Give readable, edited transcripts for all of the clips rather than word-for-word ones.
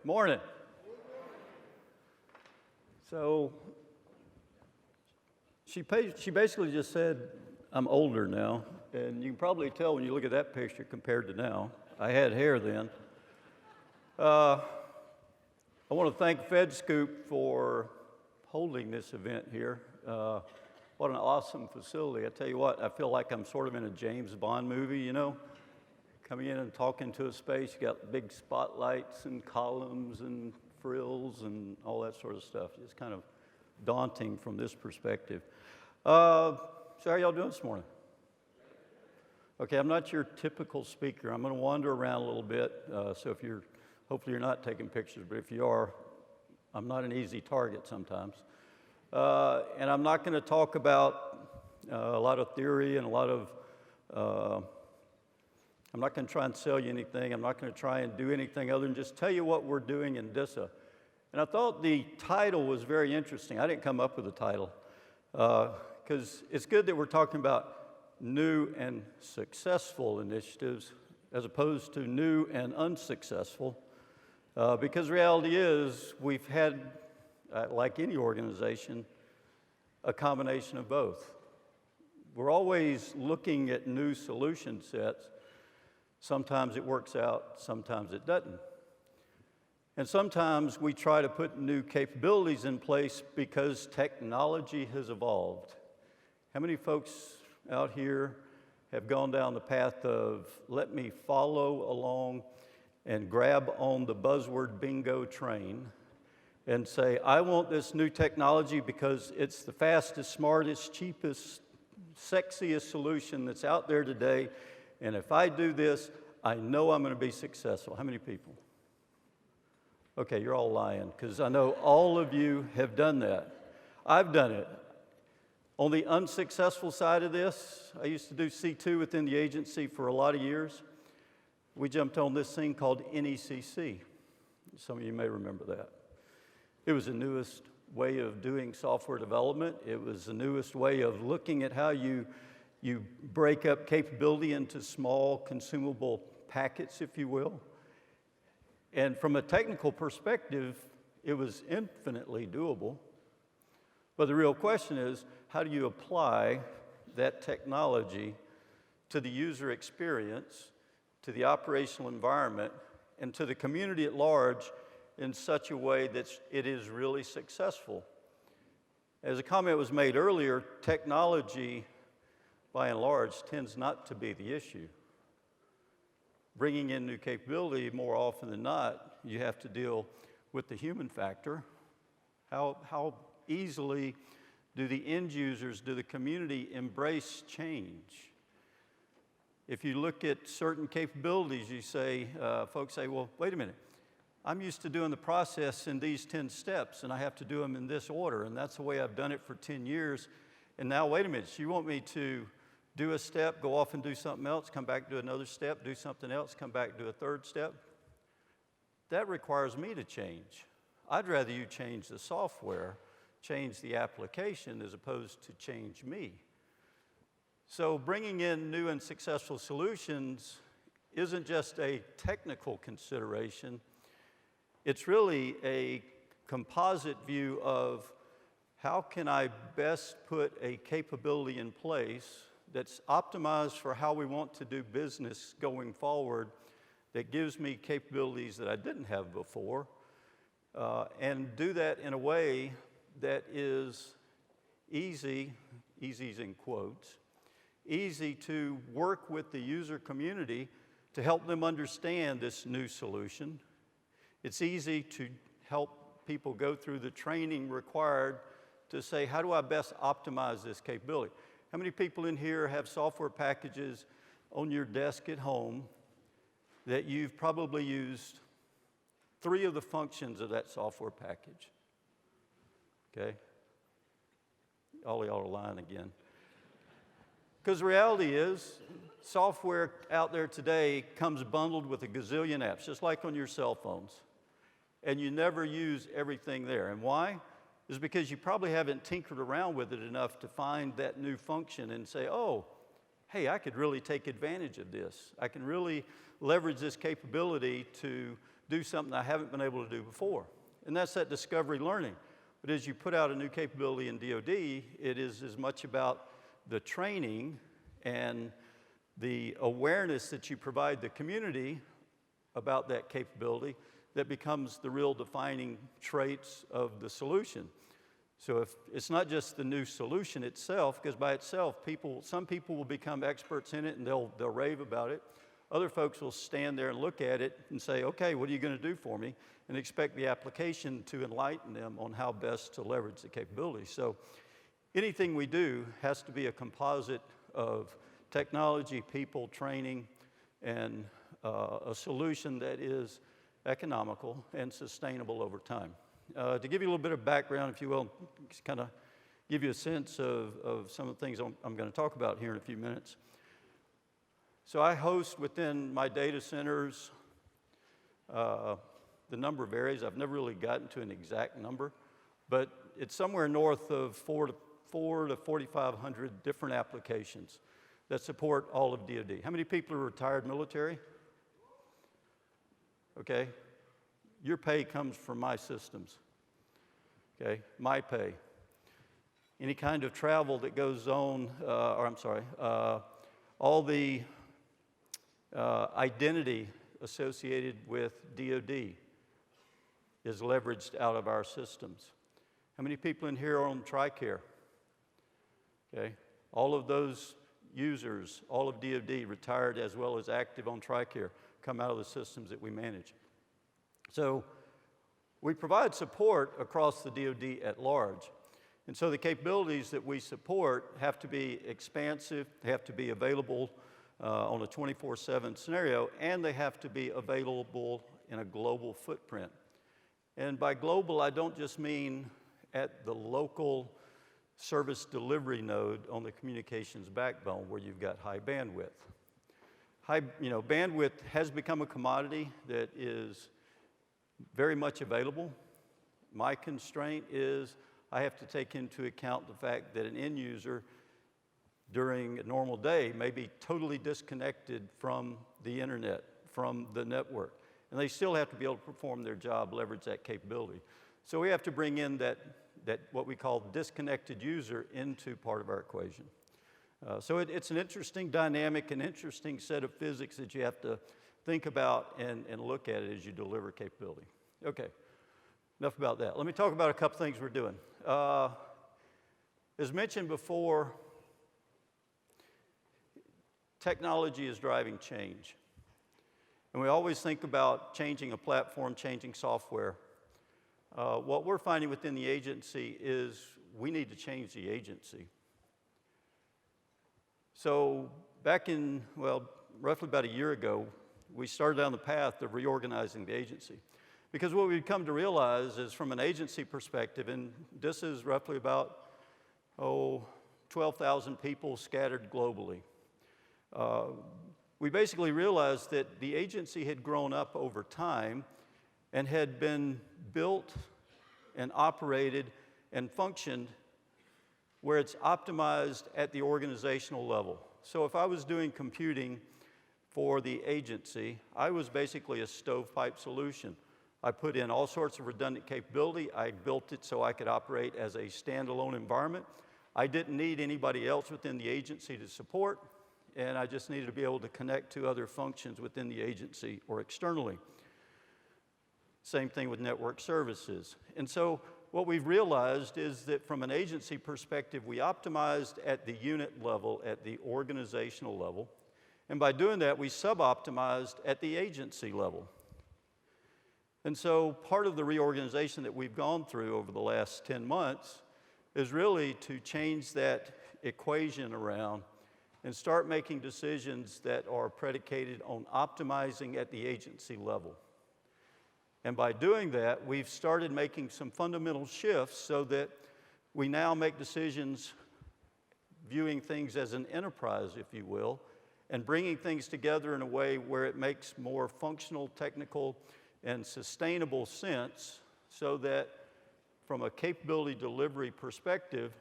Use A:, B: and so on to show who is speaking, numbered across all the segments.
A: Morning. So she basically just said, I'm older now, and you can probably tell when you look at that picture compared to now. I had hair then. I want to thank FedScoop for holding this event here. What an awesome facility. I tell you what, I feel like I'm sort of in a James Bond movie, you know? Coming in and talking to a space, you got big spotlights and columns and frills and all that sort of stuff. It's kind of daunting from this perspective. So how y'all doing this morning? Okay, I'm not your typical speaker. I'm going to wander around a little bit. So hopefully you're not taking pictures, but if you are, I'm not an easy target sometimes. And I'm not going to talk about a lot of theory and a lot of, I'm not going to try and sell you anything. I'm not going to try and do anything other than just tell you what we're doing in DISA. And I thought the title was very interesting. I didn't come up with the title because it's good that we're talking about new and successful initiatives as opposed to new and unsuccessful. Because reality is we've had, like any organization, a combination of both. We're always looking at new solution sets. Sometimes it works out, sometimes it doesn't. And sometimes we try to put new capabilities in place because technology has evolved. How many folks out here have gone down the path of let me follow along and grab on the buzzword bingo train and say, I want this new technology because it's the fastest, smartest, cheapest, sexiest solution that's out there today. And if I do this, I know I'm going to be successful. How many people? Okay, you're all lying because I know all of you have done that. I've done it. On the unsuccessful side of this, I used to do C2 within the agency for a lot of years. We jumped on this thing called NECC. Some of you may remember that. It was the newest way of doing software development. It was the newest way of looking at how you break up capability into small consumable packets, if you will. And from a technical perspective, it was infinitely doable. But the real question is, how do you apply that technology to the user experience, to the operational environment, and to the community at large in such a way that it is really successful? As a comment was made earlier, technology by and large, tends not to be the issue. Bringing in new capability, more often than not, you have to deal with the human factor. How easily do the end users, do the community embrace change? If you look at certain capabilities, you say, folks say, well, wait a minute. I'm used to doing the process in these 10 steps, and I have to do them in this order, and that's the way I've done it for 10 years. And now, wait a minute, so you want me to do a step, go off and do something else, come back, do another step, do something else, come back, do a third step? That requires me to change. I'd rather you change the software, change the application, as opposed to change me. So bringing in new and successful solutions isn't just a technical consideration. It's really a composite view of how can I best put a capability in place that's optimized for how we want to do business going forward, that gives me capabilities that I didn't have before, and do that in a way that is easy's in quotes, easy to work with the user community to help them understand this new solution. It's easy to help people go through the training required to say, how do I best optimize this capability? How many people in here have software packages on your desk at home that you've probably used 3 of the functions of that software package? Okay? All of y'all are lying again. Because the reality is, software out there today comes bundled with a gazillion apps, just like on your cell phones. And you never use everything there. And why? Is because you probably haven't tinkered around with it enough to find that new function and say, oh, hey, I could really take advantage of this. I can really leverage this capability to do something I haven't been able to do before. And that's that discovery learning. But as you put out a new capability in DoD, it is as much about the training and the awareness that you provide the community about that capability that becomes the real defining traits of the solution. So if it's not just the new solution itself, because by itself, some people will become experts in it and they'll rave about it. Other folks will stand there and look at it and say, okay, what are you going to do for me? And expect the application to enlighten them on how best to leverage the capability. So anything we do has to be a composite of technology, people, training, and a solution that is economical and sustainable over time. To give you a little bit of background, if you will, just kind of give you a sense of some of the things I'm going to talk about here in a few minutes. So I host within my data centers the number of areas. I've never really gotten to an exact number, but it's somewhere north of 4,000 to 4,500 different applications that support all of DoD. How many people are retired military? Okay. Your pay comes from my systems. Okay, my pay. Any kind of travel that goes on, all the identity associated with DoD is leveraged out of our systems. How many people in here are on TRICARE? Okay, all of those users, all of DoD, retired as well as active on TRICARE, come out of the systems that we manage. So we provide support across the DoD at large. And so the capabilities that we support have to be expansive, they have to be available on a 24/7 scenario, and they have to be available in a global footprint. And by global, I don't just mean at the local service delivery node on the communications backbone where you've got high bandwidth. Bandwidth has become a commodity that is very much available. My constraint is I have to take into account the fact that an end user during a normal day may be totally disconnected from the internet, from the network. And they still have to be able to perform their job, leverage that capability. So we have to bring in that what we call disconnected user into part of our equation. So it's an interesting dynamic, an interesting set of physics that you have to think about and look at it as you deliver capability. Okay, enough about that. Let me talk about a couple things we're doing. As mentioned before, technology is driving change. And we always think about changing a platform, changing software. What we're finding within the agency is we need to change the agency. So back in, roughly about a year ago, we started down the path of reorganizing the agency. Because what we've come to realize is from an agency perspective, and this is roughly about, 12,000 people scattered globally. We basically realized that the agency had grown up over time and had been built and operated and functioned where it's optimized at the organizational level. So if I was doing computing for the agency, I was basically a stovepipe solution. I put in all sorts of redundant capability. I built it so I could operate as a standalone environment. I didn't need anybody else within the agency to support, and I just needed to be able to connect to other functions within the agency or externally. Same thing with network services. And so what we've realized is that from an agency perspective, we optimized at the unit level, at the organizational level, and by doing that, we sub-optimized at the agency level. And so part of the reorganization that we've gone through over the last 10 months is really to change that equation around and start making decisions that are predicated on optimizing at the agency level. And by doing that, we've started making some fundamental shifts so that we now make decisions viewing things as an enterprise, if you will, and bringing things together in a way where it makes more functional, technical, and sustainable sense so that from a capability delivery perspective,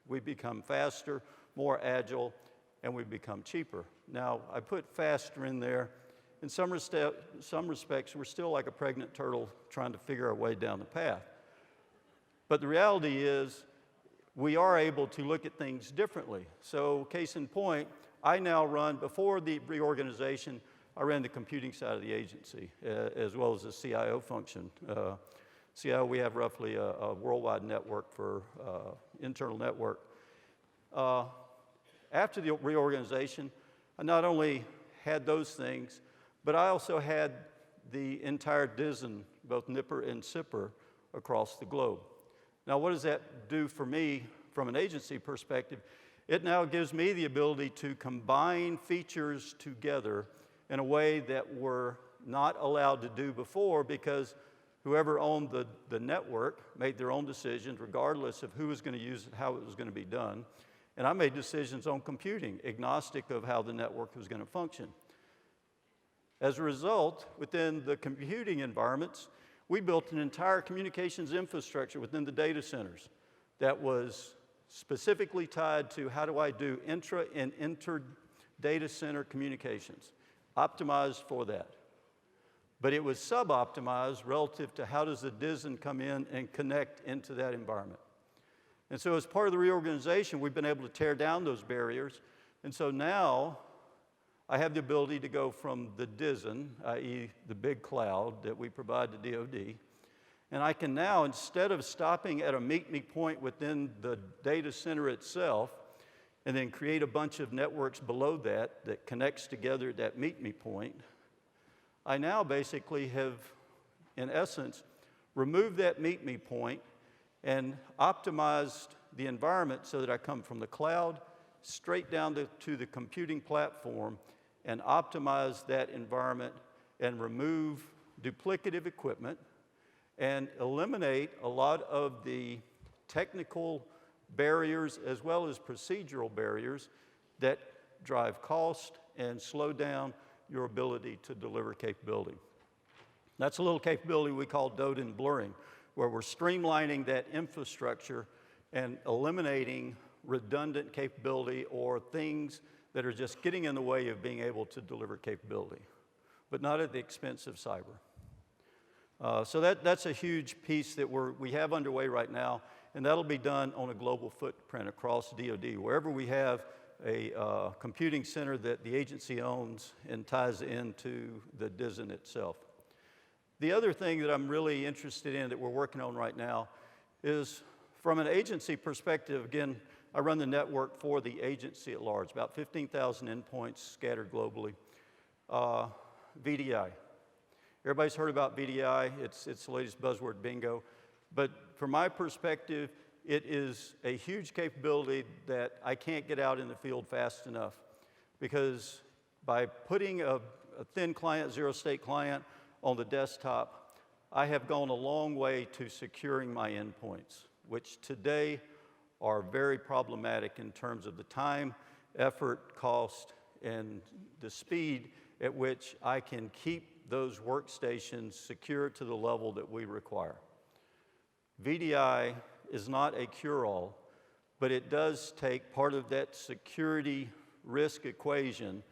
A: we become faster, more agile, and we become cheaper. Now, I put faster in there in some respects, we're still like a pregnant turtle trying to figure our way down the path. But the reality is, we are able to look at things differently. So, case in point, I now run, before the reorganization, I ran the computing side of the agency, as well as the CIO function. CIO, we have roughly a worldwide network for internal network. After the reorganization, I not only had those things, but I also had the entire DISN, both NIPR and SIPR, across the globe. Now, what does that do for me from an agency perspective? It now gives me the ability to combine features together in a way that we're not allowed to do before, because whoever owned the network made their own decisions regardless of who was going to use it, how it was going to be done. And I made decisions on computing, agnostic of how the network was going to function. As a result, within the computing environments, we built an entire communications infrastructure within the data centers that was specifically tied to how do I do intra and inter data center communications, optimized for that. But it was sub-optimized relative to how does the DISN come in and connect into that environment. And so as part of the reorganization, we've been able to tear down those barriers. And so now I have the ability to go from the DISN, i.e. the big cloud that we provide to DoD, and I can now, instead of stopping at a meet-me point within the data center itself, and then create a bunch of networks below that that connects together at that meet-me point, I now basically have, in essence, removed that meet-me point and optimized the environment so that I come from the cloud straight down to the computing platform and optimize that environment and remove duplicative equipment and eliminate a lot of the technical barriers as well as procedural barriers that drive cost and slow down your ability to deliver capability. That's a little capability we call DODIN blurring, where we're streamlining that infrastructure and eliminating redundant capability or things that are just getting in the way of being able to deliver capability, but not at the expense of cyber. So that's a huge piece that we have underway right now, and that'll be done on a global footprint across DoD. Wherever we have a computing center that the agency owns and ties into the DISN itself. The other thing that I'm really interested in that we're working on right now is, from an agency perspective, again, I run the network for the agency at large, about 15,000 endpoints scattered globally. VDI. Everybody's heard about VDI. It's the latest buzzword bingo. But from my perspective, it is a huge capability that I can't get out in the field fast enough, because by putting a thin client, zero-state client on the desktop, I have gone a long way to securing my endpoints, which today are very problematic in terms of the time, effort, cost, and the speed at which I can keep those workstations secure to the level that we require. VDI is not a cure-all, but it does take part of that security risk equation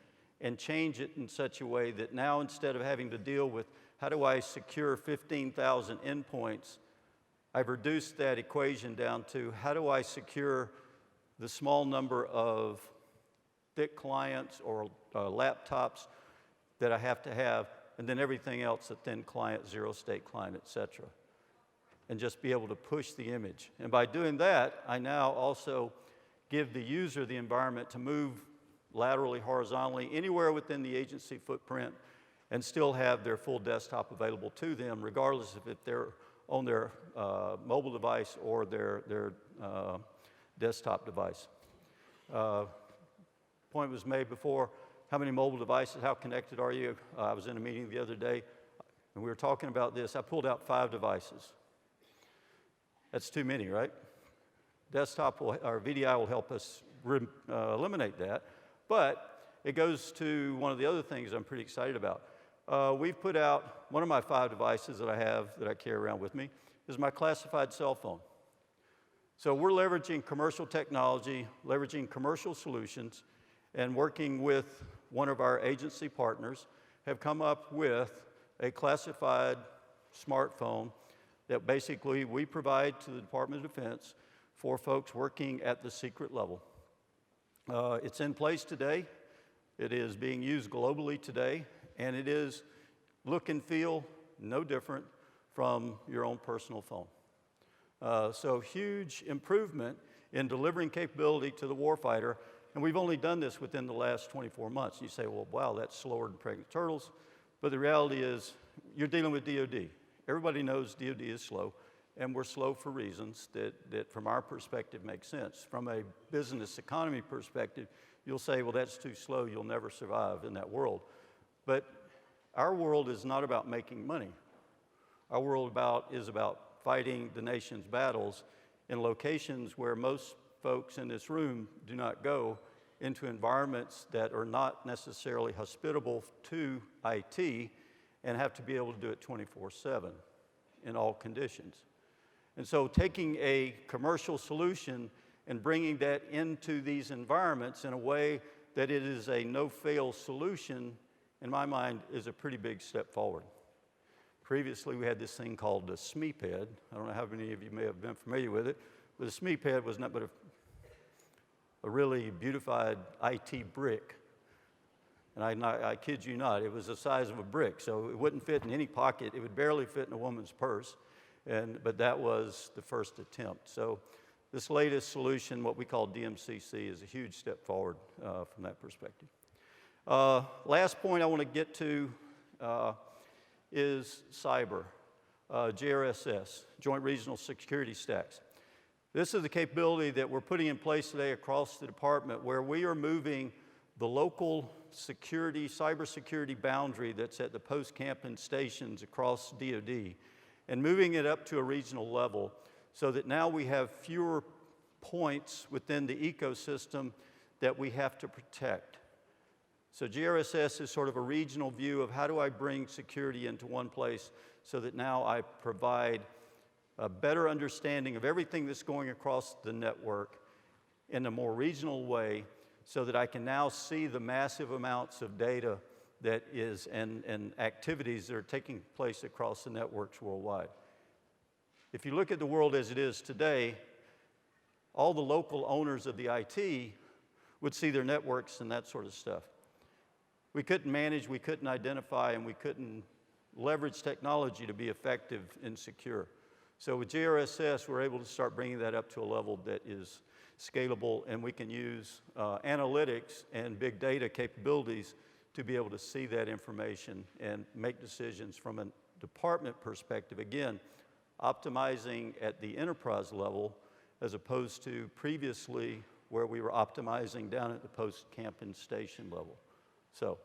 A: and change it in such a way that now, instead of having to deal with how do I secure 15,000 endpoints, I've reduced that equation down to how do I secure the small number of thick clients or laptops that I have to have, and then everything else, a thin client, zero-state client, et cetera, and just be able to push the image. And by doing that, I now also give the user the environment to move laterally, horizontally, anywhere within the agency footprint, and still have their full desktop available to them, regardless of if they're on their mobile device or their desktop device. Point was made before, how many mobile devices, how connected are you? I was in a meeting the other day, and we were talking about this. I pulled out 5 devices. That's too many, right? Desktop or VDI will help us eliminate that, but it goes to one of the other things I'm pretty excited about. We've put out, one of my 5 devices that I have that I carry around with me is my classified cell phone. So we're leveraging commercial technology, leveraging commercial solutions, and working with one of our agency partners. have come up with a classified smartphone that basically we provide to the Department of Defense for folks working at the secret level. It's in place today. It is being used globally today, and it is look and feel no different from your own personal phone. So huge improvement in delivering capability to the warfighter, and we've only done this within the last 24 months. You say, well, wow, that's slower than pregnant turtles, but the reality is you're dealing with DOD. Everybody knows DOD is slow, and we're slow for reasons that from our perspective make sense. From a business economy perspective, you'll say, well, that's too slow, you'll never survive in that world. But our world is not about making money. Our world is about fighting the nation's battles in locations where most folks in this room do not go, into environments that are not necessarily hospitable to IT and have to be able to do it 24/7 in all conditions. And so taking a commercial solution and bringing that into these environments in a way that it is a no-fail solution, in my mind, is a pretty big step forward. Previously, we had this thing called the SME-PED. I don't know how many of you may have been familiar with it, but the SME-PED was not but a really beautified IT brick. And I kid you not, it was the size of a brick, so it wouldn't fit in any pocket. It would barely fit in a woman's purse, but that was the first attempt. So this latest solution, what we call DMCC, is a huge step forward from that perspective. Last point I want to get to is cyber, JRSS, Joint Regional Security Stacks. This is the capability that we're putting in place today across the department, where we are moving the local security, cybersecurity boundary that's at the post-camping stations across DOD and moving it up to a regional level so that now we have fewer points within the ecosystem that we have to protect. So GRSS is sort of a regional view of how do I bring security into one place so that now I provide a better understanding of everything that's going across the network in a more regional way so that I can now see the massive amounts of data that is and activities that are taking place across the networks worldwide. If you look at the world as it is today, all the local owners of the IT would see their networks and that sort of stuff. We couldn't manage, we couldn't identify, and we couldn't leverage technology to be effective and secure. So with GRSS, we're able to start bringing that up to a level that is scalable, and we can use analytics and big data capabilities to be able to see that information and make decisions from a department perspective. Again, optimizing at the enterprise level as opposed to previously where we were optimizing down at the post-camping station level. So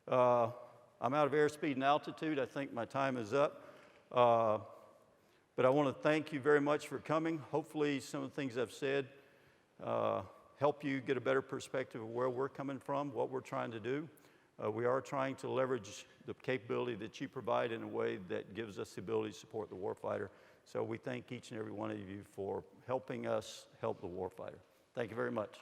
A: I'm out of airspeed and altitude. I think my time is up. But I want to thank you very much for coming. Hopefully some of the things I've said help you get a better perspective of where we're coming from, what we're trying to do. We are trying to leverage the capability that you provide in a way that gives us the ability to support the warfighter. So we thank each and every one of you for helping us help the warfighter. Thank you very much.